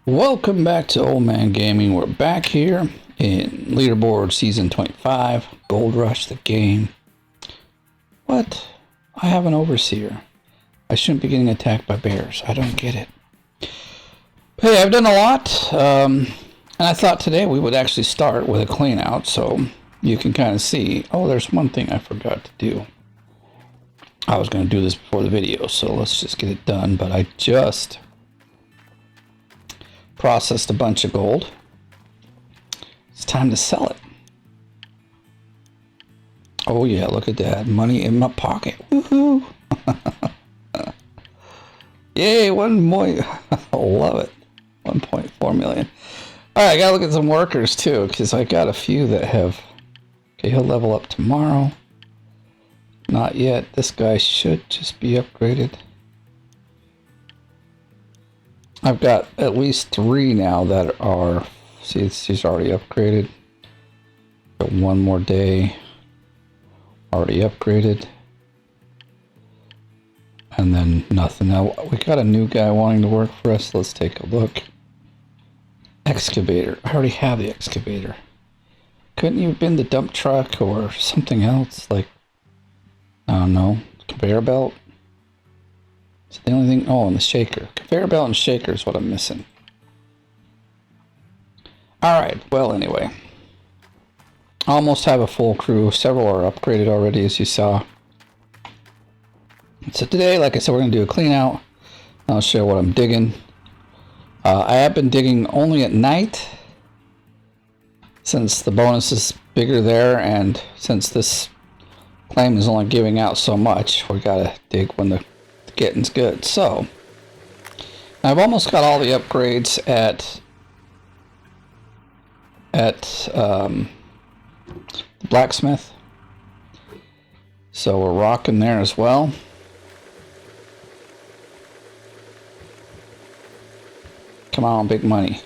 Welcome back to Oldman Gaming. We're back here in Leaderboard Season 25, Gold Rush the game. What? I have an overseer. I shouldn't be getting attacked by bears. I don't get it. Hey, I've done a lot, and I thought today we would actually start with a clean out so you can kind of see. Oh, there's one thing I forgot to do. I was going to do this before the video, so let's just get it done, but I just processed a bunch of gold. It's time to sell it. Oh yeah, look at that. Money in my pocket. Woohoo! Yay, 1 point. I love it. 1.4 million. Alright, I gotta look at some workers too, because I got a few that have... Okay, he'll level up tomorrow. Not yet. This guy should just be upgraded. I've got at least 3 now that are, see, she's already upgraded. Got 1 more day, already upgraded. And then nothing. Now, we got a new guy wanting to work for us. Let's take a look. Excavator. I already have the excavator. Couldn't you have been the dump truck or something else? Like, I don't know, conveyor belt? It's the only thing. Oh, and the shaker. Conveyor belt and shaker is what I'm missing. Alright, well, anyway. I almost have a full crew. Several are upgraded already, as you saw. So today, like I said, we're going to do a clean out. I'll show what I'm digging. I have been digging only at night, since the bonus is bigger there, and since this claim is only giving out so much, we got to dig when the getting's good. So I've almost got all the upgrades at the blacksmith, so we're rocking there as well. Come on, big money.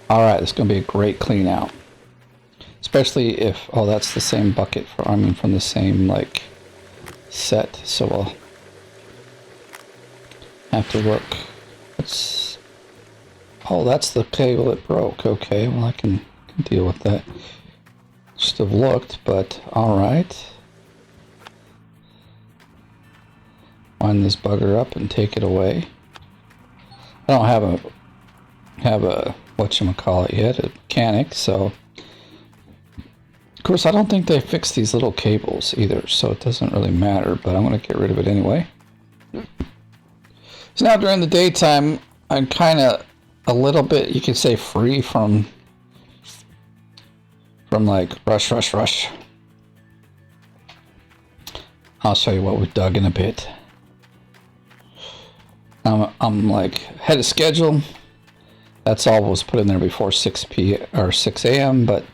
All right, it's gonna be a great clean out, especially if, oh, that's the same bucket for, I mean, from the same like set, so we'll have to work. Let's, oh, that's the cable that broke. Okay, well, I can deal with that. Should have looked, but all right. Wind this bugger up and take it away. I don't have a whatchamacallit yet, a mechanic, so of course I don't think they fixed these little cables either, so it doesn't really matter, but I'm going to get rid of it anyway. So now during the daytime, I'm kind of a little bit, you could say, free from like rush. I'll show you what we've dug in a bit. I'm like ahead of schedule. That's all was put in there before 6 a.m. But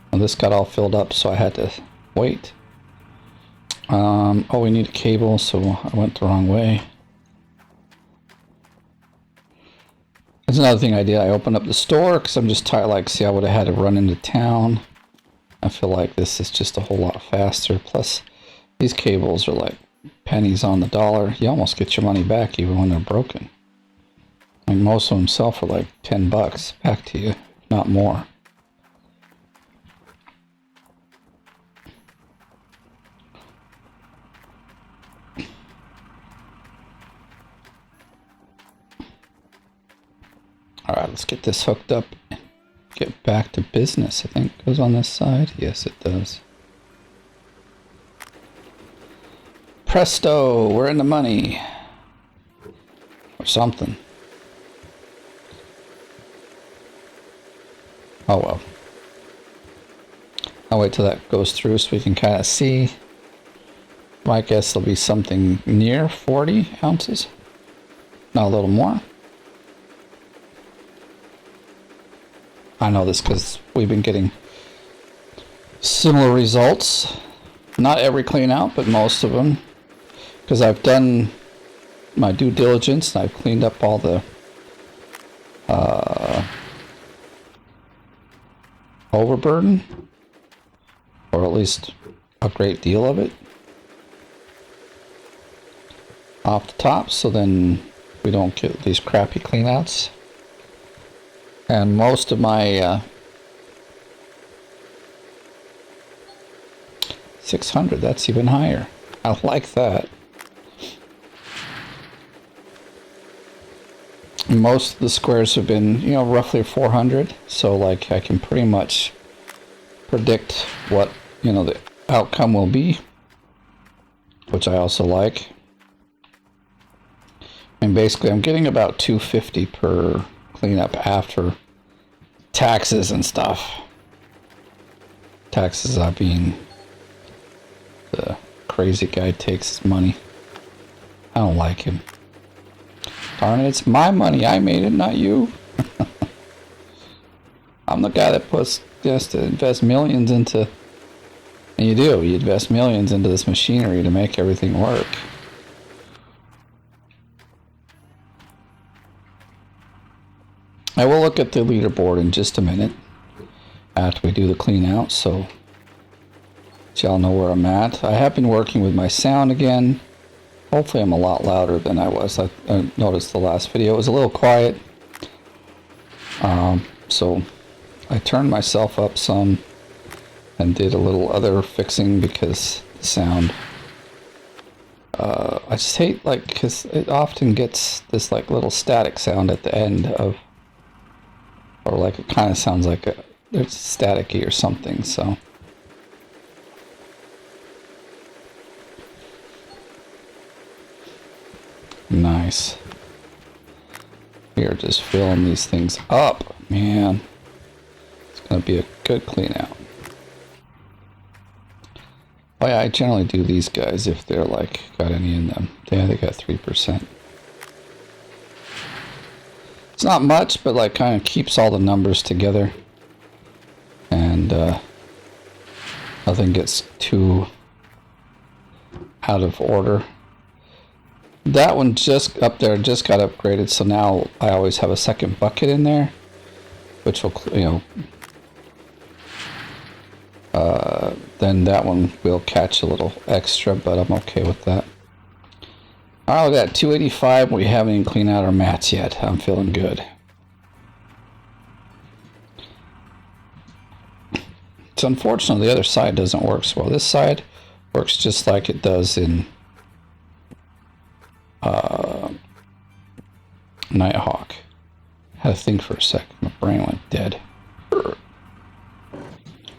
well, this got all filled up, so I had to wait. Oh, we need a cable, so I went the wrong way. That's another thing I did. I opened up the store because I'm just tired. Like, see, I would have had to run into town. I feel like this is just a whole lot faster. Plus, these cables are like pennies on the dollar. You almost get your money back even when they're broken. Like, most of them sell for like 10 bucks back to you, not more. Alright, let's get this hooked up and get back to business. I think it goes on this side. Yes, it does. Presto, we're in the money. Or something. Oh well. I'll wait till that goes through so we can kind of see. My guess will be something near 40 ounces. Not a little more. I know this because we've been getting similar results. Not every clean out, but most of them. Because I've done my due diligence and I've cleaned up all the overburden, or at least a great deal of it, off the top, so then we don't get these crappy cleanouts. And most of my 600, that's even higher. I like that. Most of the squares have been, you know, roughly 400, so like I can pretty much predict what, you know, the outcome will be, which I also like. And basically I'm getting about 250 per cleanup after taxes and stuff. Taxes are being the crazy guy takes his money. I don't like him. Darn it, it's my money. I made it, not you. I'm the guy that has to invest millions into, and you do, you invest millions into this machinery to make everything work. I will look at the leaderboard in just a minute after we do the clean out, so y'all know where I'm at. I have been working with my sound again. Hopefully I'm a lot louder than I was. I noticed the last video it was a little quiet. So I turned myself up some and did a little other fixing because the sound... I just hate, like, because it often gets this, like, little static sound at the end of... Or, like, it kind of sounds like it's staticky or something, so... Nice. We are just filling these things up, man. It's gonna be a good clean out. Oh yeah, I generally do these guys if they're like got any in them. Yeah, they got 3%. It's not much, but like kind of keeps all the numbers together, and nothing gets too out of order. That one just up there just got upgraded, so now I always have a second bucket in there, which will, you know, then that one will catch a little extra, but I'm okay with that. Alright, we got 285. We haven't even cleaned out our mats yet. I'm feeling good. It's unfortunate the other side doesn't work so well. This side works just like it does in Nighthawk. Had to think for a second. My brain went dead.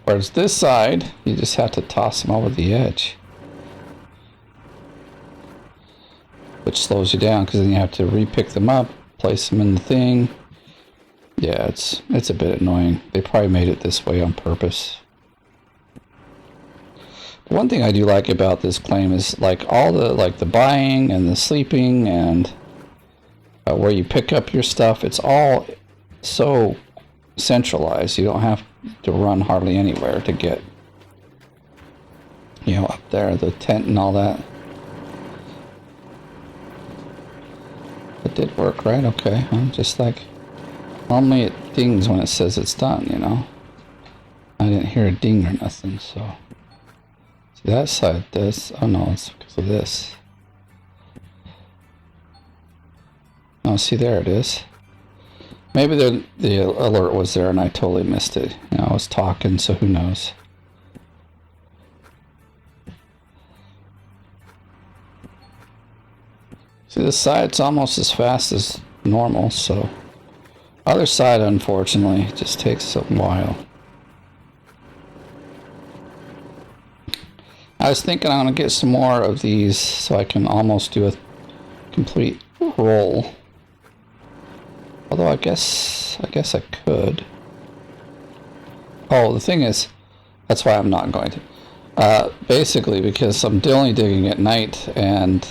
Whereas this side, you just have to toss them over the edge, which slows you down because then you have to re-pick them up, place them in the thing. Yeah, it's a bit annoying. They probably made it this way on purpose. One thing I do like about this claim is like all the buying and the sleeping and where you pick up your stuff. It's all so centralized. You don't have to run hardly anywhere to get, you know, up there, the tent and all that. It did work, right? Okay. I'm just like, normally it dings when it says it's done, you know. I didn't hear a ding or nothing, so. See, that side does. Oh no, it's because of this. Oh, see, there it is. Maybe the alert was there and I totally missed it. You know, I was talking, so who knows. See, this side's almost as fast as normal, so. Other side, unfortunately, just takes a while. I was thinking I'm going to get some more of these so I can almost do a complete roll. Although I guess I could. Oh, the thing is, that's why I'm not going to. Basically, because I'm only digging at night, and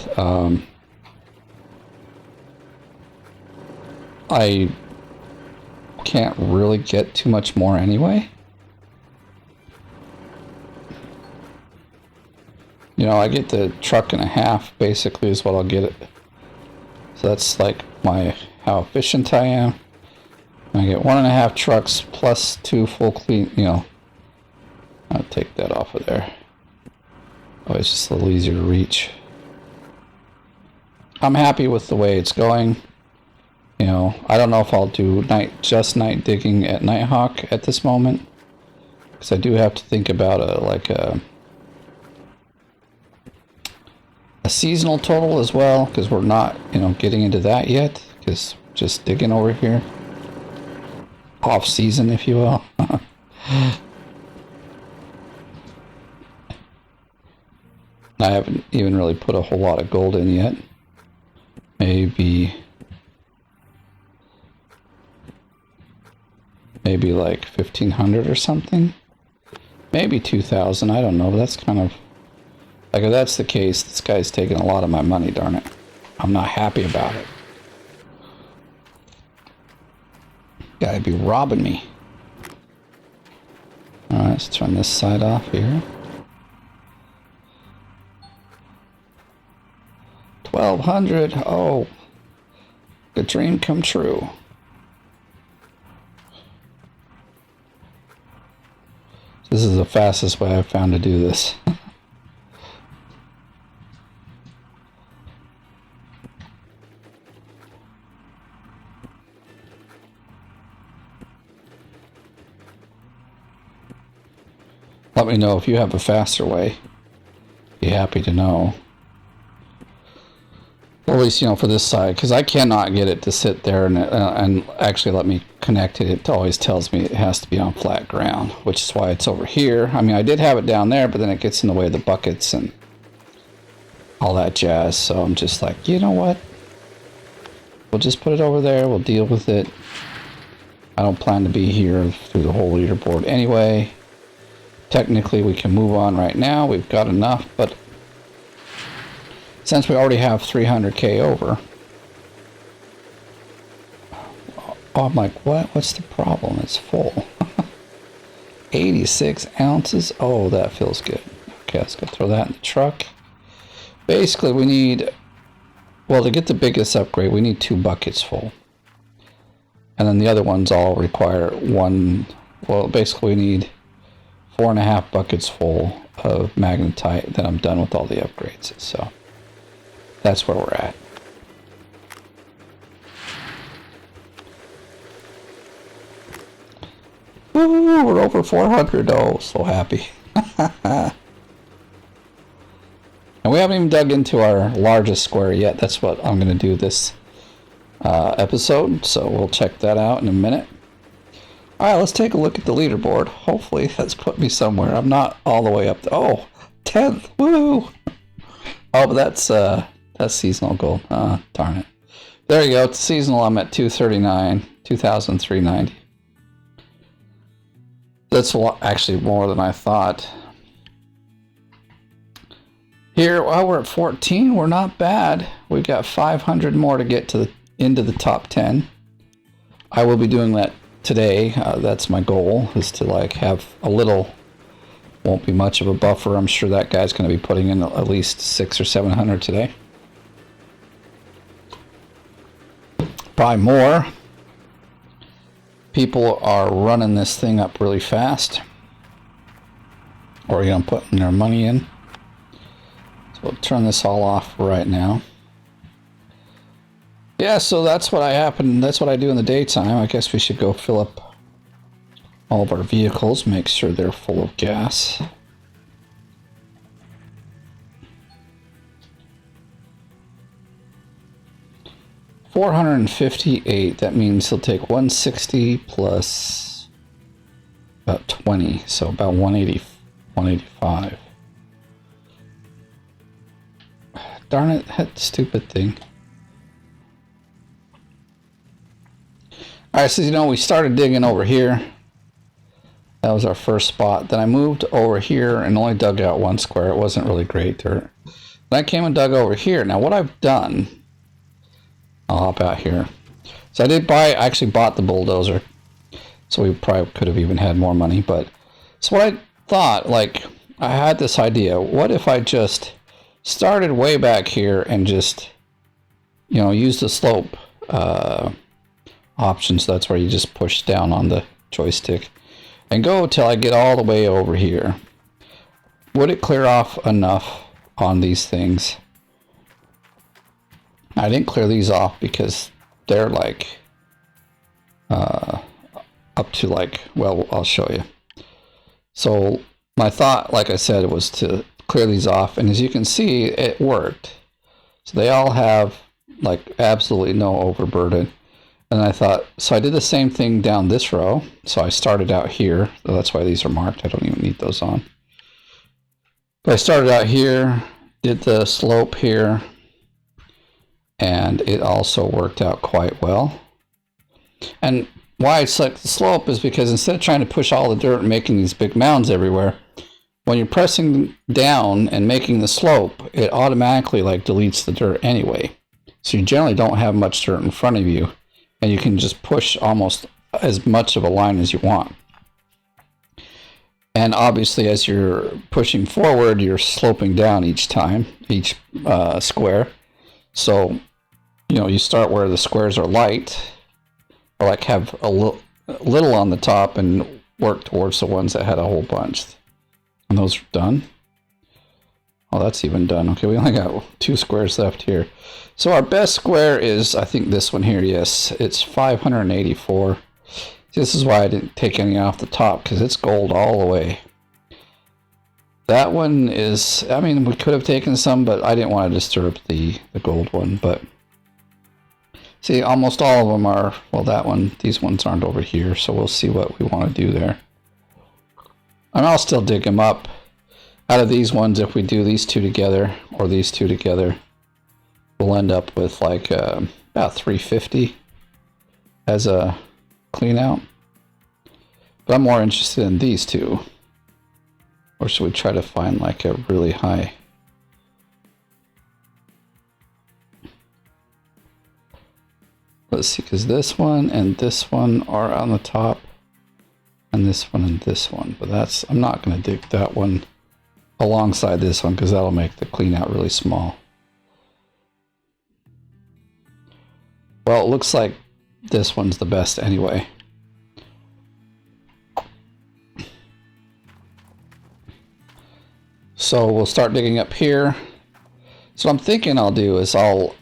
I can't really get too much more anyway. You know, I get the truck and a half, basically, is what I'll get it. So that's like how efficient I am. I get 1.5 trucks plus 2 full clean, you know. I'll take that off of there. Oh, it's just a little easier to reach. I'm happy with the way it's going. You know. I don't know if I'll do night digging at Nighthawk at this moment, because I do have to think about a seasonal total as well, because we're not, you know, getting into that yet, because just digging over here, off season, if you will. I haven't even really put a whole lot of gold in yet. Maybe like 1,500 or something. Maybe 2,000. I don't know. That's kind of like, if that's the case, this guy's taking a lot of my money. Darn it! I'm not happy about it. Gotta be robbing me. All right, let's turn this side off here. 1,200. Oh, the dream come true. This is the fastest way I've found to do this. Let me know if you have a faster way. Be happy to know. Or at least, you know, for this side, because I cannot get it to sit there and actually let me connect it. It always tells me it has to be on flat ground, which is why it's over here. I mean, I did have it down there, but then it gets in the way of the buckets and all that jazz. So I'm just like, you know what? We'll just put it over there. We'll deal with it. I don't plan to be here through the whole leaderboard anyway. Technically, we can move on right now. We've got enough, but since we already have 300k over, oh, I'm like, what? What's the problem? It's full. 86 ounces. Oh, that feels good. Okay, let's go throw that in the truck. Basically, we need, well, to get the biggest upgrade, we need 2 buckets full. And then the other ones all require one, well, basically we need 4.5 buckets full of magnetite. Then I'm done with all the upgrades. So that's where we're at. Woo, we're over 400. Oh, so happy. And we haven't even dug into our largest square yet. That's what I'm going to do this episode. So we'll check that out in a minute. All right, let's take a look at the leaderboard. Hopefully that's put me somewhere. I'm not all the way up there. Oh, 10th. Woo! Oh, but that's seasonal gold. Darn it. There you go. It's seasonal. I'm at 239, 2,390. That's a lot, actually more than I thought. Here, well, we're at 14. We're not bad. We've got 500 more to get to into the top 10. I will be doing that today. That's my goal, is to like have a little, won't be much of a buffer. I'm sure that guy's going to be putting in at least 600 or 700 today. Probably more. People are running this thing up really fast, or you know, putting their money in. So we'll turn this all off right now. Yeah, so that's what that's what I do in the daytime. I guess we should go fill up all of our vehicles, make sure they're full of gas. $458. That means he'll take 160 plus about 20, so about 180, 185. Darn it, that stupid thing. Alright, so you know, we started digging over here. That was our first spot. Then I moved over here and only dug out 1 square. It wasn't really great dirt. Then I came and dug over here. Now what I've done, I'll hop out here. So I actually bought the bulldozer. So we probably could have even had more money. But so what I thought, like, I had this idea. What if I just started way back here and just, you know, use the slope option. So that's where you just push down on the joystick and go till I get all the way over here. Would it clear off enough on these things? I didn't clear these off because they're like up to like, well, I'll show you. So my thought, like I said, was to clear these off, and as you can see, it worked. So they all have like absolutely no overburden. And I thought, so I did the same thing down this row. So I started out here. So that's why these are marked. I don't even need those on. But I started out here, did the slope here, and it also worked out quite well. And why I select the slope is because instead of trying to push all the dirt and making these big mounds everywhere, when you're pressing down and making the slope, it automatically like deletes the dirt anyway. So you generally don't have much dirt in front of you, and you can just push almost as much of a line as you want. And obviously, as you're pushing forward, you're sloping down each time, each square. So, you know, you start where the squares are light, or like have a little on the top and work towards the ones that had a whole bunch. And those are done. Oh, that's even done. Okay, we only got 2 squares left here. So our best square is, I think, this one here. Yes, it's 584. This is why I didn't take any off the top, because it's gold all the way. That one is, I mean, we could have taken some, but I didn't want to disturb the gold one. But see, almost all of them are, well, that one, these ones aren't over here, so we'll see what we want to do there. And I'll still dig them up. Out of these ones, if we do these 2 together, or these 2 together, we'll end up with like about 350 as a clean out. But I'm more interested in these 2. Or should we try to find like a really high? Let's see, because this one and this one are on the top, and this one and this one. But that's, I'm not going to dig that one alongside this one, because that'll make the clean out really small. Well, it looks like this one's the best anyway. So we'll start digging up here. So I'm thinking I'll do is I'll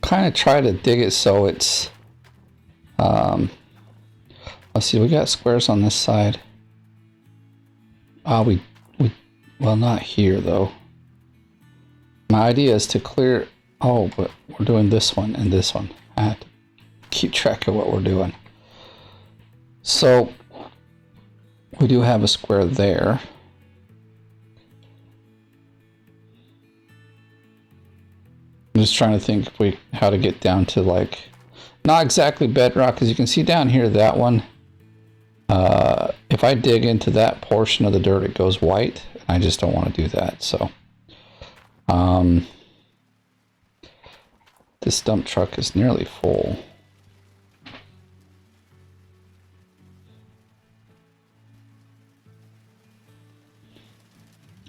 kind of try to dig it so it's let's see, we got squares on this side. Well, not here though. My idea is to clear, oh, but we're doing this one and this one. I have to keep track of what we're doing. So we do have a square there. I'm just trying to think if how to get down to like, not exactly bedrock, because you can see down here, that one, if I dig into that portion of the dirt, it goes white. I just don't want to do that. So this dump truck is nearly full.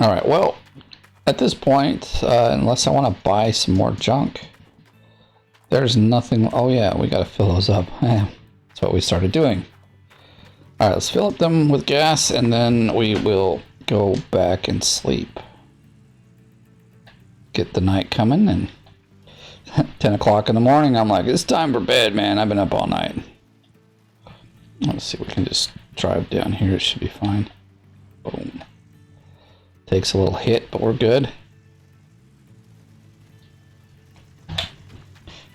All right, well, at this point, unless I want to buy some more junk, there's nothing. Oh yeah, we got to fill those up. That's what we started doing. All right, let's fill up them with gas, and then we will go back and sleep. Get the night coming, and 10 o'clock in the morning, I'm like, it's time for bed, man. I've been up all night. Let's see, we can just drive down here. It should be fine. Boom. Takes a little hit, but we're good.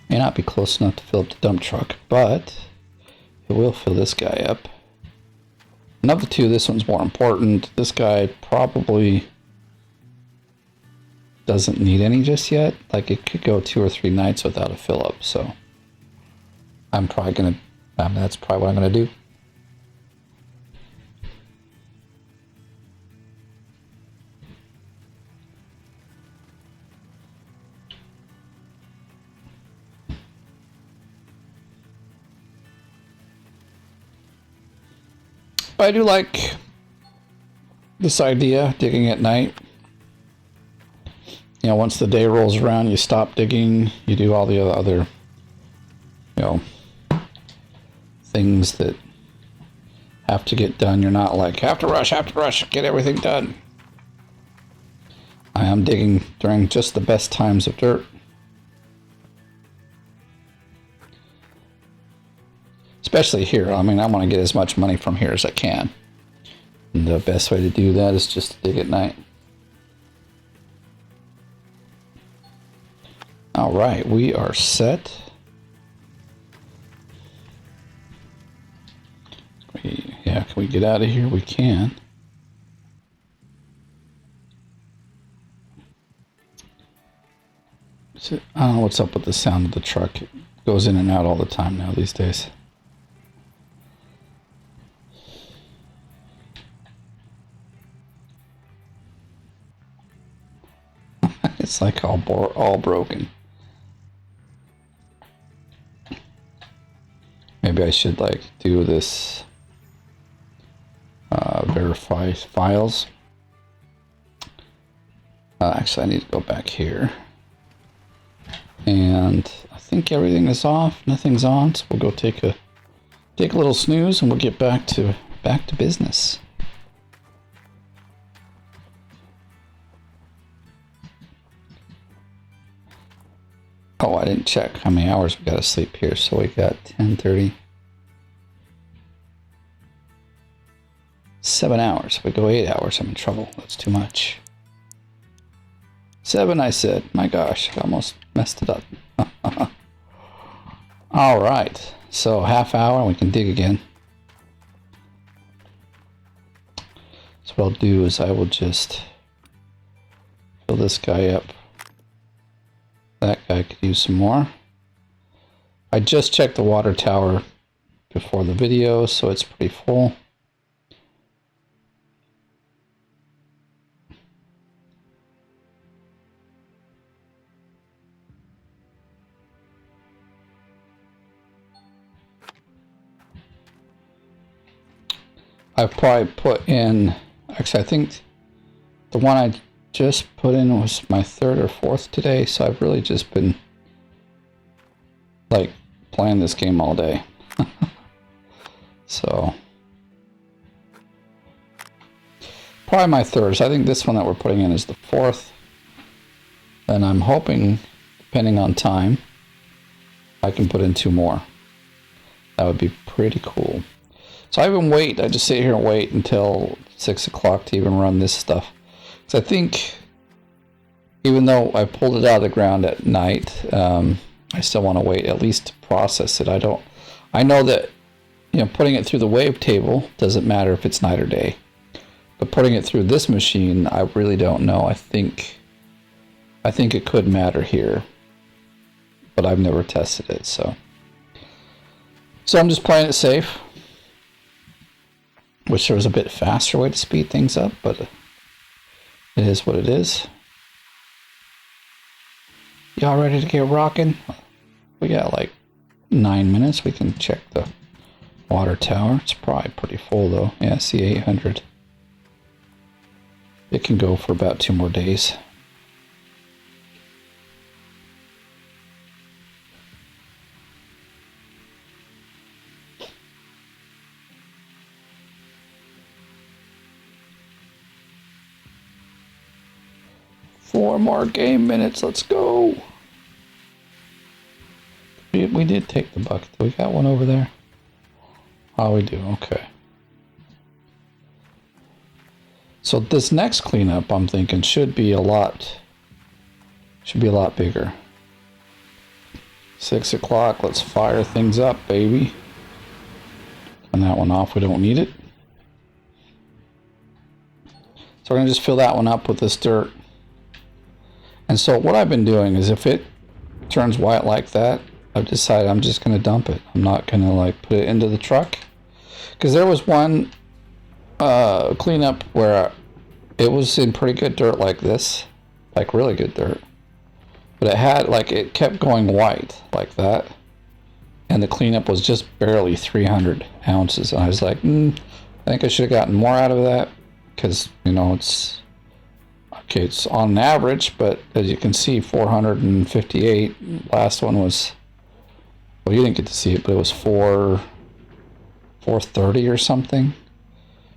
May not be close enough to fill up the dump truck, but it will fill this guy up. And of the 2, this one's more important. This guy probably doesn't need any just yet. Like, it could go 2 or 3 nights without a fill up, so I'm probably gonna, that's probably what I'm gonna do. But I do like this idea, digging at night. You know, once the day rolls around, you stop digging, you do all the other, you know, things that have to get done. You're not like, have to rush, get everything done. I am digging during just the best times of dirt. Especially here. I mean, I want to get as much money from here as I can. And the best way to do that is just to dig at night. All right, we are set. Yeah, can we get out of here? We can. I don't know what's up with the sound of the truck. It goes in and out all the time now these days. It's like all broken. Maybe I should like do this verify files. Actually, I need to go back here. And I think everything is off. Nothing's on, so we'll go take a little snooze, and we'll get back to business. Oh, I didn't check how many hours we got to sleep here. So we got 10:30. 7 hours. If we go 8 hours, I'm in trouble. That's too much. 7, I said. My gosh, I almost messed it up. All right. So half hour, and we can dig again. So what I'll do is I will just fill this guy up. That guy could use some more. I just checked the water tower before the video, so it's pretty full. I've probably put in, actually I think the one I just put in was my 3rd or 4th today, so I've really just been like playing this game all day. So probably my 3rd. So I think this one that we're putting in is the 4th. And I'm hoping, depending on time, I can put in 2 more. That would be pretty cool. So I even wait. I just sit here and wait until 6 o'clock to even run this stuff. So I think, even though I pulled it out of the ground at night, I still want to wait at least to process it. I know that, you know, putting it through the wavetable doesn't matter if it's night or day. But putting it through this machine, I really don't know. I think it could matter here, but I've never tested it, so I'm just playing it safe. Wish there was a bit faster way to speed things up, but it is what it is. Y'all ready to get rocking? We got like 9 minutes. We can check the water tower. It's probably pretty full though. Yeah, see 800. It can go for about 2 more days. Four more game minutes. Let's go. We did take the bucket. We got one over there. Oh, we do. Okay. So this next cleanup, I'm thinking, should be a lot bigger. 6 o'clock. Let's fire things up, baby. Turn that one off. We don't need it. So we're gonna just fill that one up with this dirt. And so what I've been doing is if it turns white like that, I've decided I'm just going to dump it. I'm not going to like put it into the truck. Because there was one cleanup where it was in pretty good dirt like this. Like really good dirt. But it kept going white like that. And the cleanup was just barely 300 ounces. And I was like, I think I should have gotten more out of that. Because, you know, it's on an average, but as you can see, 458. Last one was, well, you didn't get to see it, but it was 430 or something.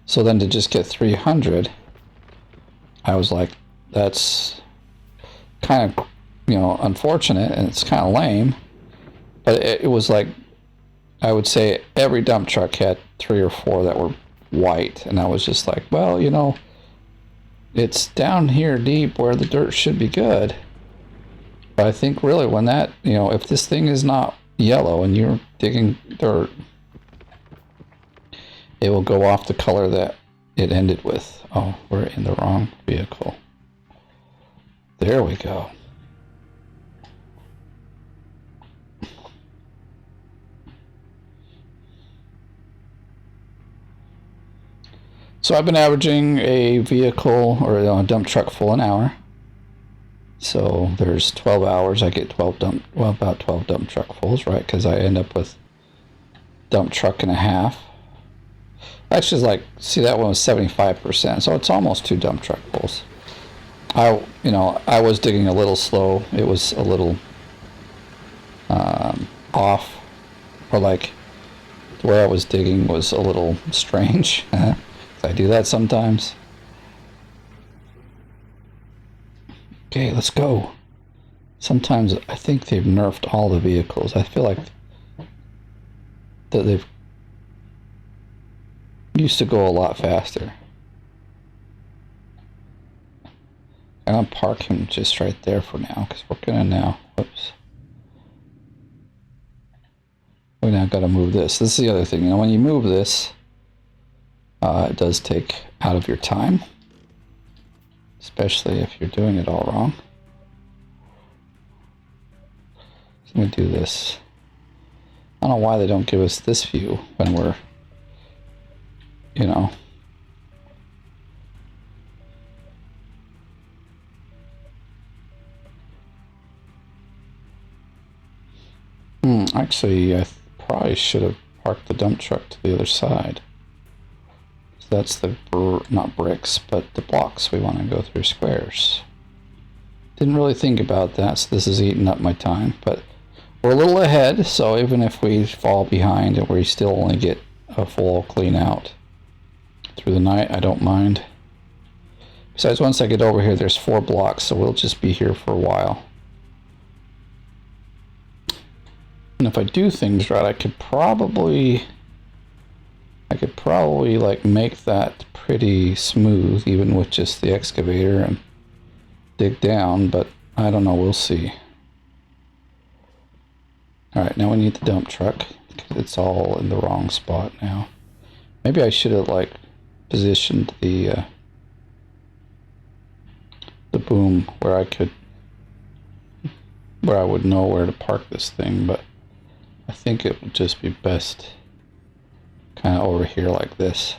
So then to just get 300, I was like, that's kind of, you know, unfortunate, and it's kind of lame. But it was like, I would say every dump truck had 3 or 4 that were white, and I was just like, well, you know, it's down here deep where the dirt should be good. But I think really when that, you know, if this thing is not yellow and you're digging dirt, it will go off the color that it ended with. Oh, we're in the wrong vehicle. There we go. So I've been averaging a vehicle or a dump truck full an hour. So there's 12 hours. I get 12 dump, well, about 12 dump truck fulls, right? Because I end up with dump truck and a half. Actually, like, see, that one was 75%, so it's almost 2 dump truck fulls. I was digging a little slow. It was a little off, or like the way I was digging was a little strange. I do that sometimes. Okay, let's go. Sometimes I think they've nerfed all the vehicles. I feel like that they've used to go a lot faster. And I'll park him just right there for now, because we're gonna now, whoops. We now gotta move this. This is the other thing, you know, when you move this, it does take out of your time. Especially if you're doing it all wrong. So let me do this. I don't know why they don't give us this view when we're, you know. Actually, I probably should have parked the dump truck to the other side. So that's the, not bricks, but the blocks we want to go through squares. Didn't really think about that, so this is eating up my time, but we're a little ahead, so even if we fall behind and we still only get a full clean out through the night, I don't mind. Besides, once I get over here, there's 4 blocks, so we'll just be here for a while. And if I do things right, I could probably like make that pretty smooth, even with just the excavator, and dig down, but I don't know, we'll see. Alright, now we need the dump truck, because it's all in the wrong spot now. Maybe I should have like positioned the boom where I would know where to park this thing, but I think it would just be best kind of over here like this.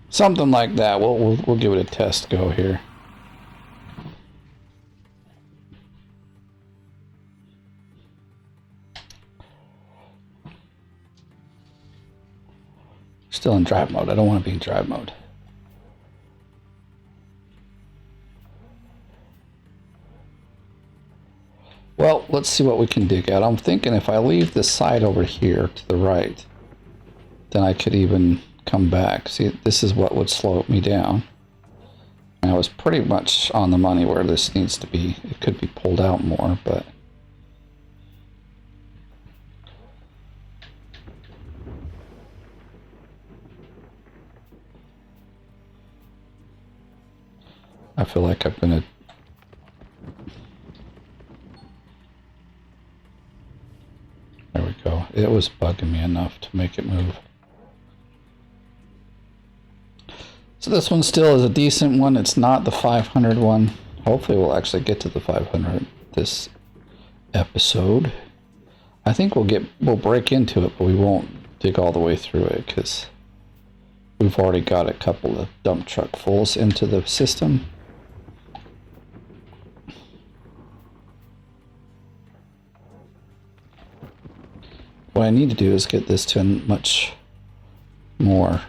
Something like that. We'll give it a test go here. Still in drive mode. I don't want to be in drive mode. Well, let's see what we can dig out. I'm thinking if I leave this side over here to the right, then I could even come back. See, this is what would slow me down. And I was pretty much on the money where this needs to be. It could be pulled out more, but I feel like I'm gonna there we go. It was bugging me enough to make it move. So this one still is a decent one. It's not the 500 one. Hopefully we'll actually get to the 500 this episode. I think we'll break into it, but we won't dig all the way through it because we've already got a couple of dump truck fulls into the system. What I need to do is get this to a much more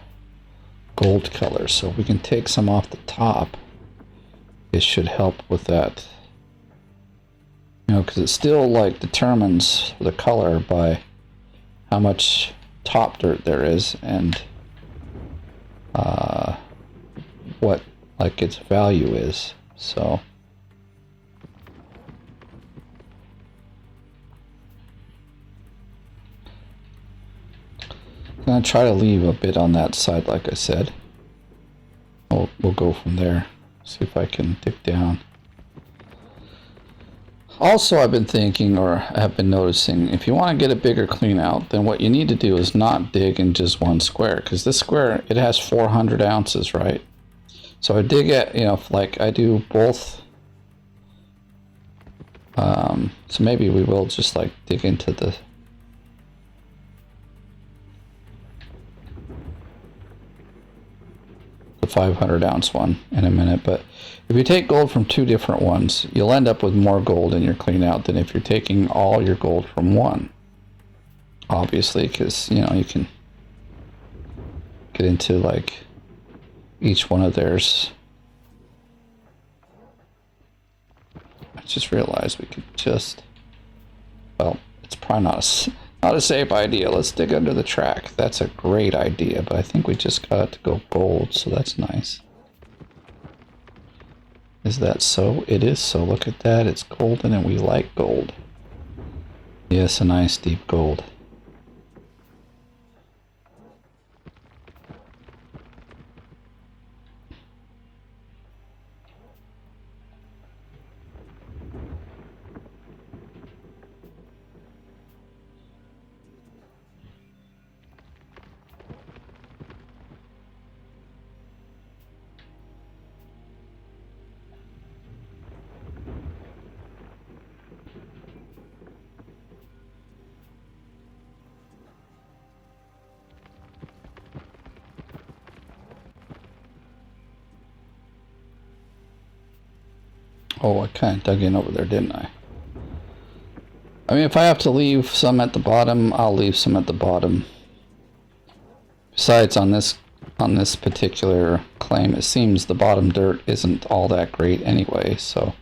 gold color, so if we can take some off the top, it should help with that. You know, because it still like determines the color by how much top dirt there is and what like its value is. So gonna try to leave a bit on that side, like I said. We'll go from there. See if I can dig down. Also, I've been thinking, or have been noticing, if you want to get a bigger clean out, then what you need to do is not dig in just one square, because this square, it has 400 ounces, right? So I dig at, you know, like I do both. So maybe we will just like dig into the 500 ounce one in a minute. But if you take gold from two different ones, you'll end up with more gold in your clean out than if you're taking all your gold from one. Obviously, because, you know, you can get into like each one of theirs. I just realized we could just, well, it's probably not a safe idea. Let's dig under the track. That's a great idea, but I think we just got to go gold, so that's nice. Is that so? It is so. Look at that. It's golden and we like gold. Yes, a nice deep gold. Oh, I kind of dug in over there, didn't I? I mean, if I have to leave some at the bottom, I'll leave some at the bottom. Besides, on this particular claim, it seems the bottom dirt isn't all that great anyway, so.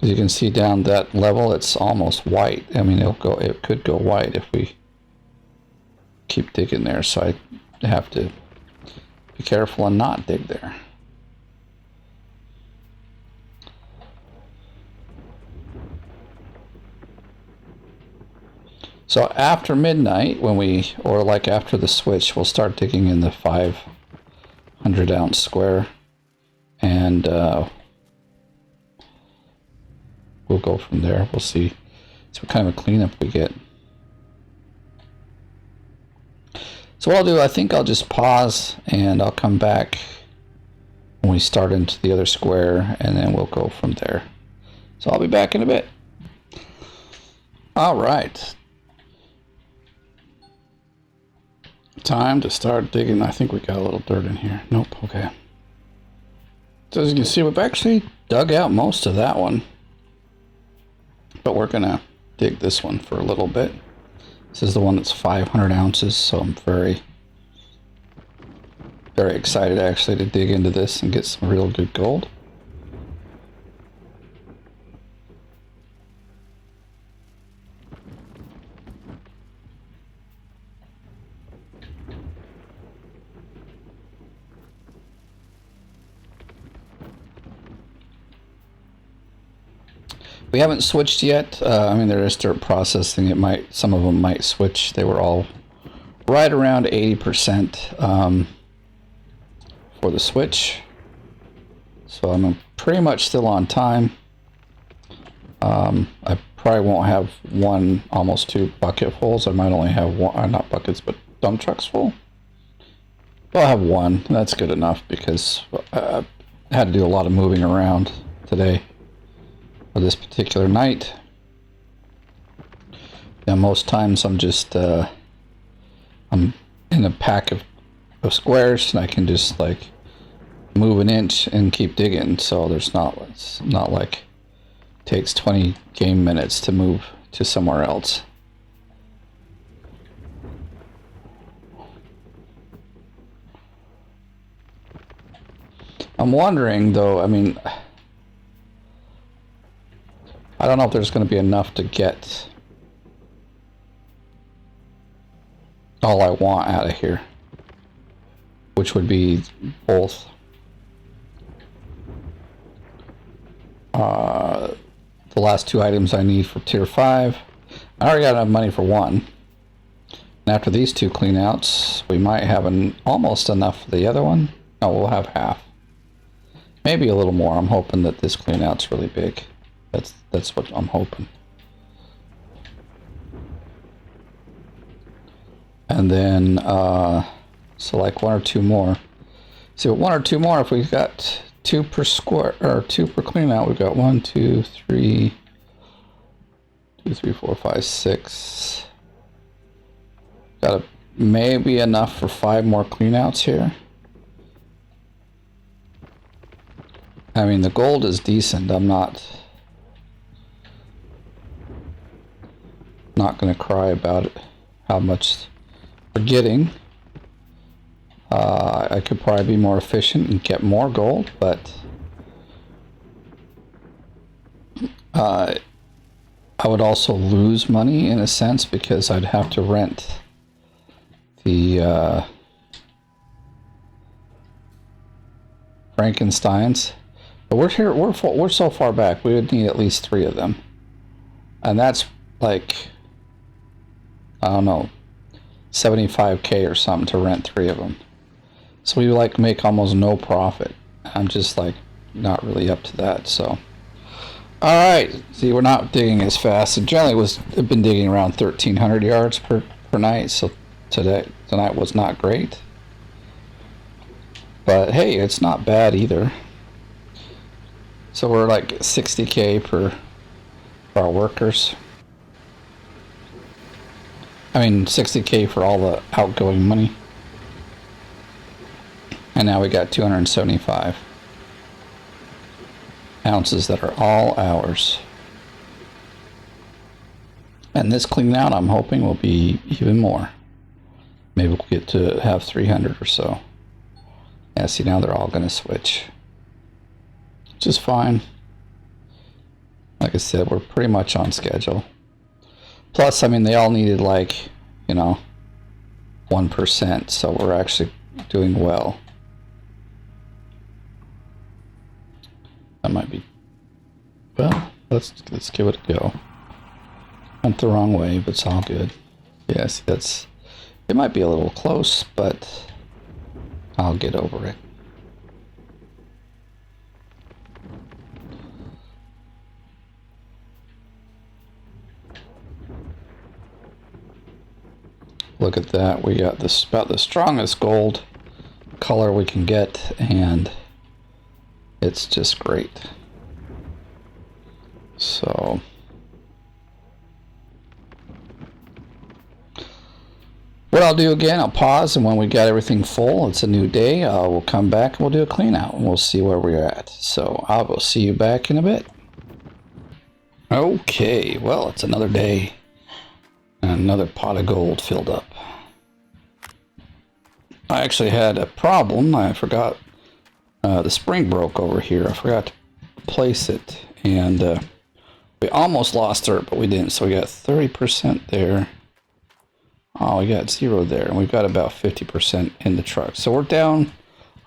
As you can see down that level, it's almost white. I mean, it could go white if we keep digging there, so I have to be careful and not dig there. So after midnight, or like after the switch, we'll start digging in the 500 ounce square, and we'll go from there. We'll see what kind of a cleanup we get. So what I'll do, I think I'll just pause and I'll come back when we start into the other square, and then we'll go from there. So I'll be back in a bit. All right. Time to start digging. I think we got a little dirt in here. Nope. Okay. So as you can see, we've actually dug out most of that one, but we're gonna dig this one for a little bit. This is the one that's 500 ounces, so I'm very, very excited actually to dig into this and get some real good gold. We haven't switched yet. I mean, they're just dirt processing. Some of them might switch. They were all right around 80% for the switch. So I'm pretty much still on time. I probably won't have almost two bucketfuls. I might only have one, not buckets, but dump trucks full. But I'll have one. That's good enough because I had to do a lot of moving around today. This particular night. Now most times I'm just I'm in a pack of squares and I can just like move an inch and keep digging, so it's not like it takes 20 game minutes to move to somewhere else. I'm wondering though, I mean, I don't know if there's going to be enough to get all I want out of here, which would be both the last two items I need for tier 5. I already got enough money for one, After these two cleanouts, we might have almost enough for the other one. No, we'll have half. Maybe a little more. I'm hoping that this cleanout's really big. That's what I'm hoping. And then, so like one or two more. So one or two more, if we've got 2 per square, or 2 per cleanout, we've got 1, 2, 3, 2, 3, 4, 5, 6. Got maybe enough for 5 more cleanouts here. I mean, the gold is decent. I'm not going to cry about it, how much we're getting. I could probably be more efficient and get more gold, but I would also lose money in a sense because I'd have to rent the Frankensteins. But we're here. We're so far back. We would need at least 3 of them, and that's like, I don't know, 75K or something to rent 3 of them. So we like make almost no profit. I'm just like not really up to that. So, all right. See, we're not digging as fast. And generally, I've been digging around 1,300 yards per night. So tonight was not great. But hey, it's not bad either. So we're like 60K for our workers. I mean, 60K for all the outgoing money. And now we got 275 ounces that are all ours. And this clean out, I'm hoping, will be even more. Maybe we'll get to have 300 or so. Yeah, see, now they're all going to switch. Which is fine. Like I said, we're pretty much on schedule. Plus, I mean, they all needed like, 1%, so we're actually doing well. That might be, well, let's give it a go. Went the wrong way, but it's all good. Yes, it might be a little close, but I'll get over it. Look at that. We got this about the strongest gold color we can get, and it's just great. So what I'll do again, I'll pause, and when we got everything full, it's a new day, we'll come back and we'll do a clean out and we'll see where we're at. So I will see you back in a bit. Okay, well, it's another day. Another pot of gold filled up. I actually had a problem. I forgot the spring broke over here. I forgot to place it, and we almost lost her, but we didn't. So we got 30% there. Oh, we got 0 there, and we've got about 50% in the truck. So we're down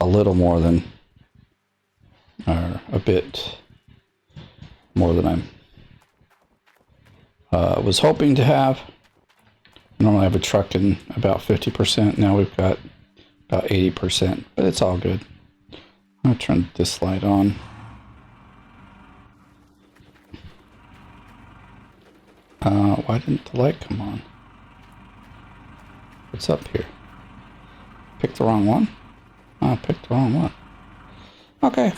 a little more than, or a bit more than I was hoping to have. Normally I have a truck in about 50%. Now we've got about 80%, but it's all good. I'm gonna turn this light on. Why didn't the light come on? What's up here? Picked the wrong one? Oh, I picked the wrong one. Okay.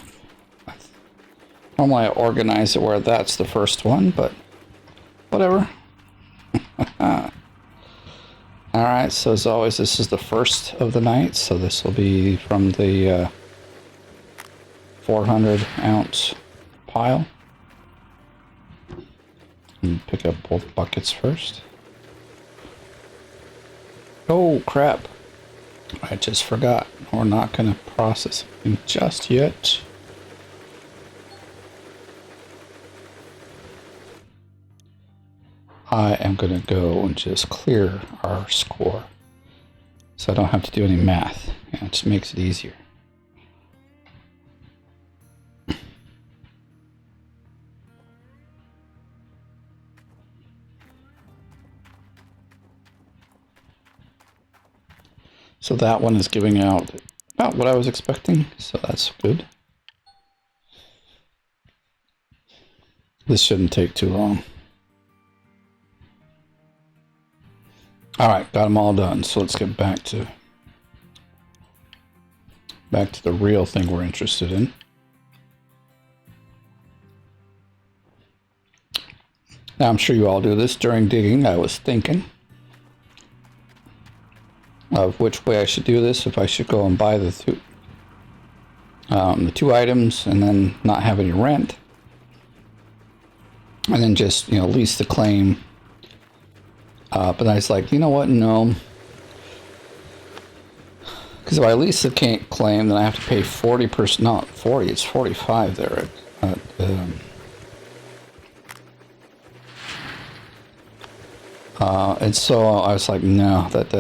Normally I organize it where that's the first one, but whatever. Alright, so as always, this is the first of the night, so this will be from the 400 ounce pile. And pick up both buckets first. Oh crap, I just forgot. We're not going to process it just yet. I am going to go and just clear our score so I don't have to do any math. Yeah, it just makes it easier. So that one is giving out about what I was expecting, so that's good. This shouldn't take too long. Alright, got them all done, so let's get back to the real thing we're interested in. Now, I'm sure you all do this during digging. I was thinking of which way I should do this, if I should go and buy the two items and then not have any rent, and then just, you know, lease the claim. But I was like, you know what, no. Because if I lease the claim, then I have to pay 40%, not 40, it's 45 there and so I was like, no, that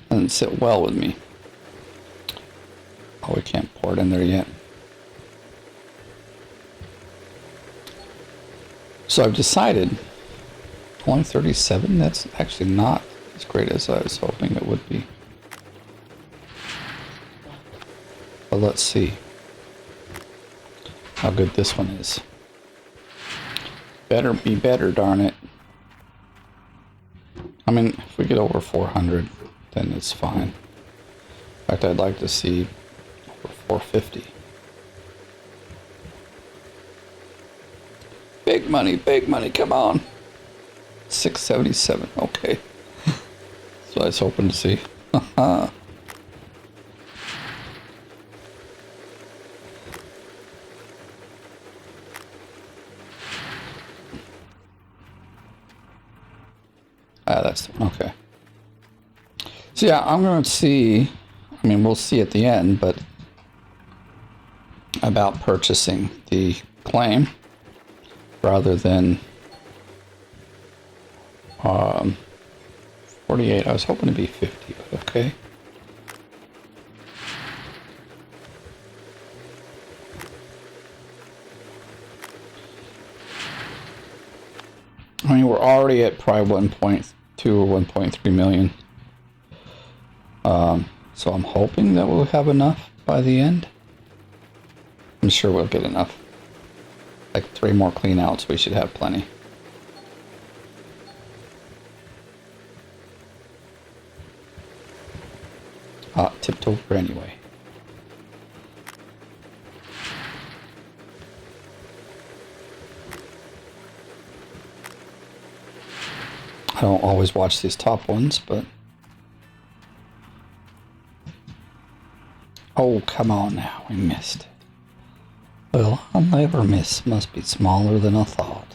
doesn't sit well with me. Oh, we can't pour it in there yet. So I've decided, only 37, that's actually not as great as I was hoping it would be. But let's see how good this one is. Better be better, darn it. I mean, if we get over 400, then it's fine. In fact, I'd like to see over 450. Big money, come on. 677, okay. That's what I was hoping to see. That's okay. So yeah, I'm going to see, I mean, we'll see at the end, but about purchasing the claim rather than 48. I was hoping to be 50, but okay. I mean, we're already at probably 1.2 or 1.3 million. So I'm hoping that we'll have enough by the end. I'm sure we'll get enough. Like 3 more clean outs, we should have plenty. Tipped over anyway. I don't always watch these top ones, but... Oh, come on now, we missed. Well, I'll never miss. Must be smaller than I thought.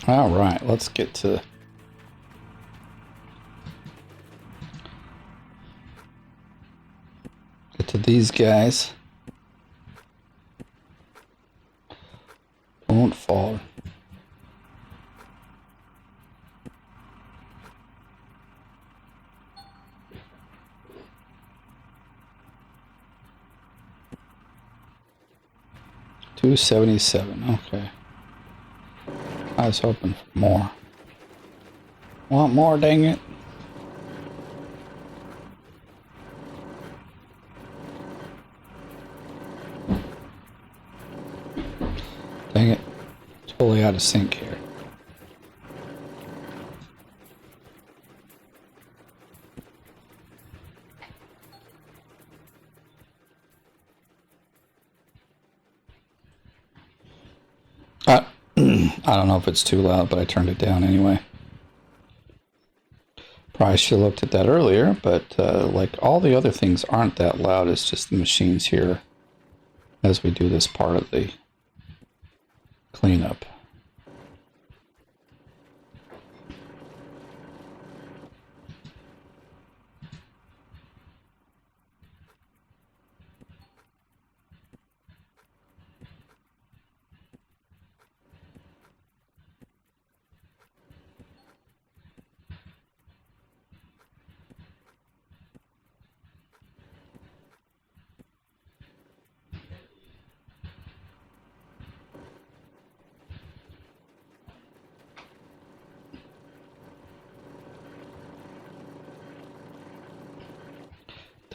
All right, let's get to... these guys. Don't fall. $277. Okay. I was hoping for more. Want more, dang it. Dang it. Totally out of sync here. I don't know if it's too loud, but I turned it down anyway. Probably should have looked at that earlier, but like all the other things aren't that loud. It's just the machines here as we do this part of the cleanup.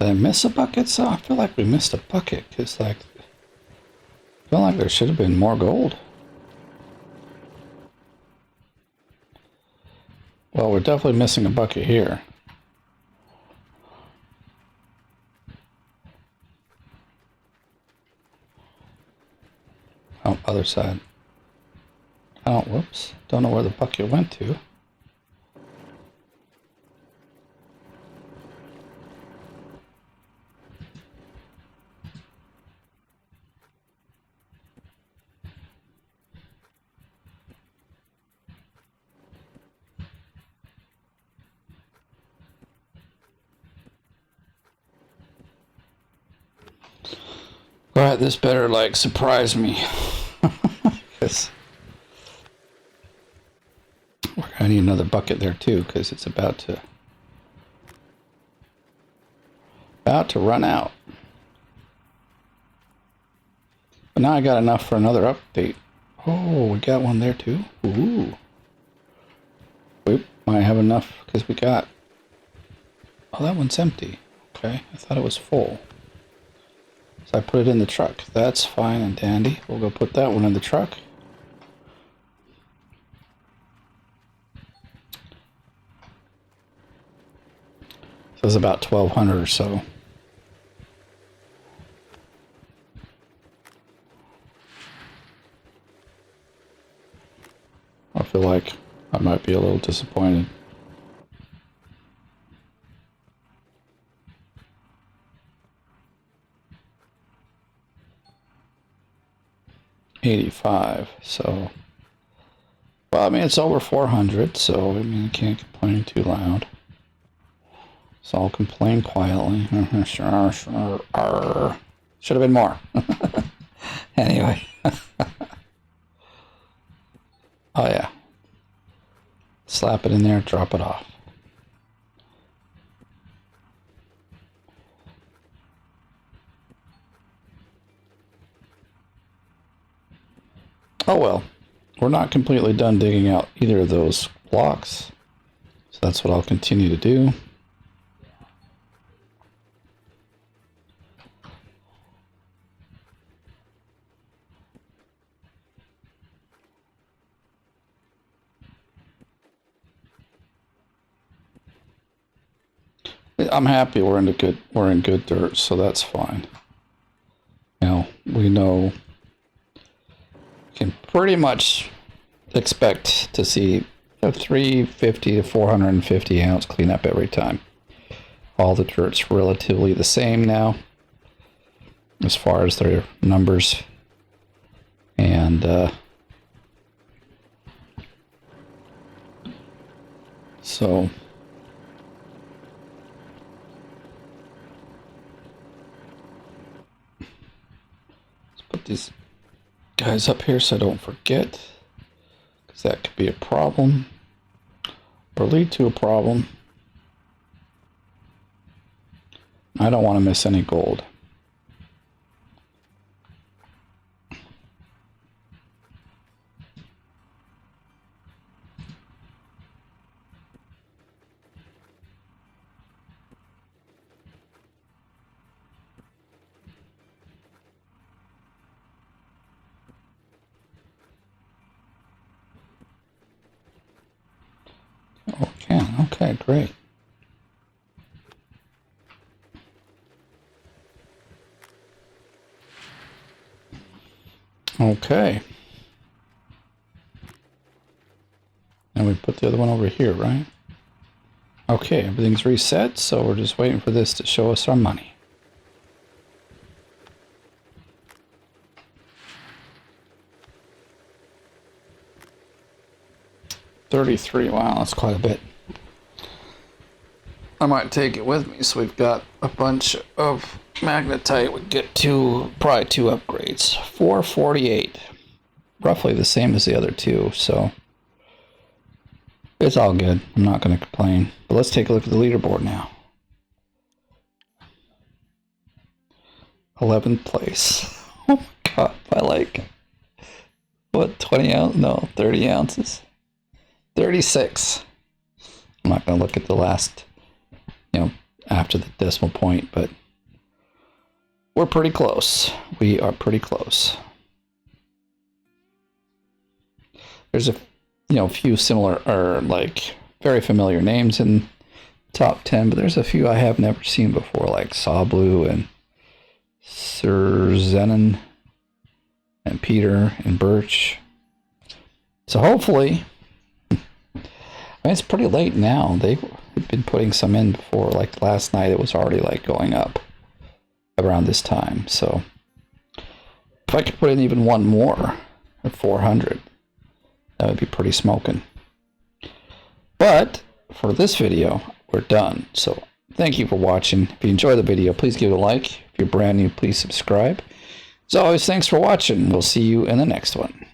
Did I miss a bucket? So I feel like we missed a bucket because, like, I feel like there should have been more gold. Well, we're definitely missing a bucket here. Oh, other side. Oh, whoops. Don't know where the bucket went to. Alright, this better, like, surprise me. Because we're gonna need another bucket there too, because it's about to run out. But now I got enough for another update. Oh, we got one there too. Ooh. Wait, might have enough because we got. Oh, that one's empty. Okay, I thought it was full. So I put it in the truck. That's fine and dandy. We'll go put that one in the truck. So it's about 1,200 or so. I feel like I might be a little disappointed. $85, so, well, I mean, it's over 400, so, I mean, I can't complain too loud. So I'll complain quietly. Should have been more. Anyway. Oh, yeah. Slap it in there, drop it off. Oh well, we're not completely done digging out either of those blocks, so that's what I'll continue to do. I'm happy we're in good dirt, so that's fine. Now we know can pretty much expect to see a 350 to 450 ounce cleanup every time. All the dirt's relatively the same now as far as their numbers, and so let's put these guys up here so I don't forget, because that could be a problem or lead to a problem. I don't want to miss any gold. Okay, great. Okay. And we put the other one over here, right? Okay, everything's reset, so we're just waiting for this to show us our money. $33, wow, that's quite a bit. I might take it with me, so we've got a bunch of magnetite. We get probably two upgrades. 448, roughly the same as the other two, so it's all good. I'm not going to complain. But let's take a look at the leaderboard now. 11th place. Oh my god, by like, what, 20 ounces? No, 30 ounces. 36. I'm not going to look at the last, after the decimal point, but we're pretty close. We are pretty close. There's a few similar or like very familiar names in top 10, but there's a few I have never seen before, like Sablu and Sir Zenon and Peter and Birch. So hopefully, I mean, it's pretty late now. They've been putting some in before, like last night it was already like going up around this time. So if I could put in even one more at 400, that would be pretty smoking. But for this video, we're done. So thank you for watching. If you enjoyed the video, please give it a like. If you're brand new, please subscribe. As always, thanks for watching. We'll see you in the next one.